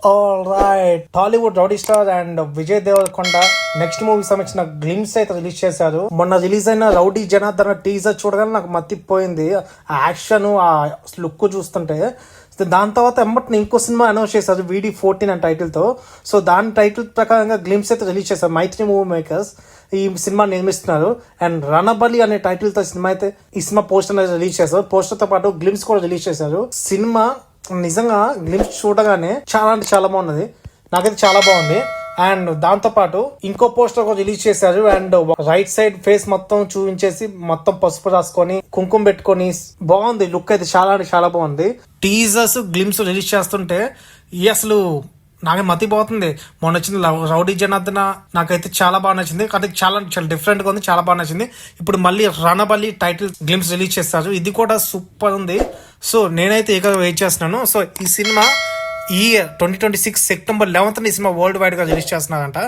Right Tollywood rowdy star and Vijay Deverakonda next movie సంబంధించిన glimpse అయితే release చేశారు. మొన్న రిలీజ్ అయిన రౌడీ జనార్దన్ టీజర్ చూడగానే నాకు మత్తిపోయింది. ఆ యాక్షన్, ఆ లుక్ చూస్తుంటే. దాని తర్వాత ఎమ్మటిని ఇంకో సినిమా అనౌన్స్ చేశారు, VD14 అనే టైటిల్ తో. సో దాని టైటిల్ ప్రకారంగా గ్లిమ్స్ అయితే రిలీజ్ చేశారు. మైత్రి మూవీ మేకర్స్ ఈ సినిమా నిర్మిస్తున్నారు. అండ్ రణబలి అనే టైటిల్ తో సినిమా అయితే ఈ సినిమా పోస్టర్ రిలీజ్ చేశారు. పోస్టర్ తో పాటు గ్లిమ్స్ కూడా రిలీజ్ చేశారు. సినిమా నిజంగా గ్లిమ్స్ చూడగానే చాలా అంటే చాలా బాగున్నది. నాకైతే చాలా బాగుంది. అండ్ దాంతో పాటు ఇంకో పోస్టర్ కూడా రిలీజ్ చేశారు. అండ్ రైట్ సైడ్ ఫేస్ మొత్తం చూపించేసి మొత్తం పసుపు రాసుకొని కుంకుమ పెట్టుకొని బాగుంది. లుక్ అయితే చాలా అంటే చాలా బాగుంది. టీజర్స్ గ్లిమ్స్ రిలీజ్ చేస్తుంటే అసలు నాకే మతిపోతుంది. మొన్న వచ్చింది రౌడీ జనార్దన, నాకైతే చాలా బాగా నచ్చింది. అది చాలా చాలా డిఫరెంట్ గా ఉంది, చాలా బాగా నచ్చింది. ఇప్పుడు మళ్ళీ రణబలి టైటిల్ గ్లిమ్స్ రిలీజ్ చేస్తారు, ఇది కూడా సూపర్ ఉంది. సో నేనైతే ఏకంగా వెయిట్ చేస్తున్నాను. సో ఈ సినిమా ఈ 2026 సెప్టెంబర్ 11th ఈ సినిమా వరల్డ్ వైడ్ గా రిలీజ్ చేస్తున్నారంట.